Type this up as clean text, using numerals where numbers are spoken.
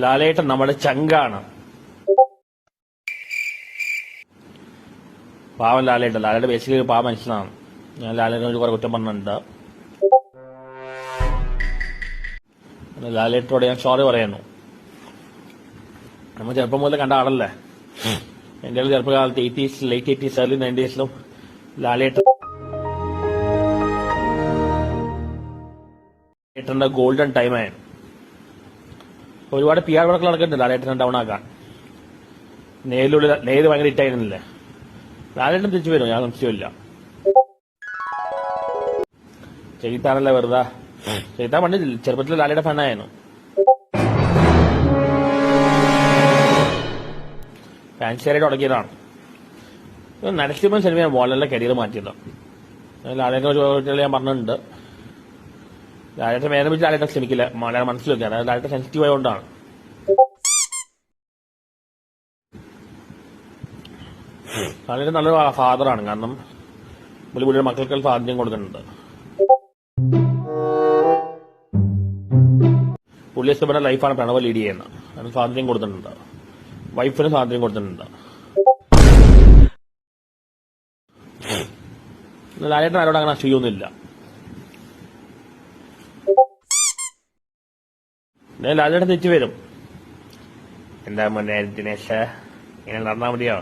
ലാലേട്ടൻ നമ്മുടെ ചങ്കാണ്. പാവം ലാലേട്ടൻ ബേസിക്കലി പാവം മനുഷ്യനാണ്. ഞാൻ ലാലേട്ടനോട് കുറെ കുറ്റം പറഞ്ഞിട്ടുണ്ട്. ലാലേട്ടനോട് ഞാൻ സോറി പറയുന്നു. നമ്മൾ ചെറുപ്പം മുതൽ കണ്ട ആളല്ലേ. എന്റെ ചെറുപ്പകാലത്ത് ലേറ്റ് 80s early 90s ലാലേട്ടന്റെ ഗോൾഡൻ ടൈമായിരുന്നു. ഒരുപാട് PR വർക്കുകൾ നടക്കുന്നുണ്ട് ലാലേട്ടനെ ഡൗൺ ആക്കാൻ. നേര് ഭയങ്കര ഹിറ്റായിരുന്നില്ലേ. ലാലേട്ടൻ തിരിച്ചു വരും, ഞാൻ സംശയമില്ല. ചെയ്താണല്ലേ വെറുതെ. ചെയ്താൻ പണ്ട് ചെറുപ്പത്തിൽ ലാലേട്ടൻ ഫാനായിരുന്നു. ഫാൻസിയായിട്ട് തുടങ്ങിയതാണ്. നരസിംഹൻ സിനിമയാണ് മോഹൻലാലിന്റെ കരിയർ മാറ്റിയത്. ലാലേട്ടൻ ഞാൻ പറഞ്ഞിട്ടുണ്ട്. ലാലേട്ടൻ വേദന വെച്ച് ലാലേട്ടൻ ശ്രമിക്കില്ല, മലയാളം മനസ്സിൽ വെക്കാൻ. ലാലേട്ടൻ സെൻസിറ്റീവ് ആയതുകൊണ്ടാണ്. ലാലേട്ടൻ നല്ലൊരു ഫാദറാണ്. കാരണം പുള്ളിയുടെ മക്കൾക്ക് സ്വാതന്ത്ര്യം കൊടുക്കുന്നുണ്ട്. പുള്ളി ഇഷ്ടപ്പെട്ട ലൈഫാണ് പ്രണവ് ലീഡ് ചെയ്യുന്നത്. അതിന് സ്വാതന്ത്ര്യം കൊടുത്തിട്ടുണ്ട്. വൈഫിന് സ്വാതന്ത്ര്യം കൊടുത്തിട്ടുണ്ട്. ലാലേട്ടൻ ആരോട് അങ്ങനെ അസൂയൊന്നുമില്ല. ലാലേട്ടൻ തെറ്റി വരും. എന്താ മുന്നേ ദിനേശ് ഇങ്ങനെ നടന്നാൽ മതിയോ?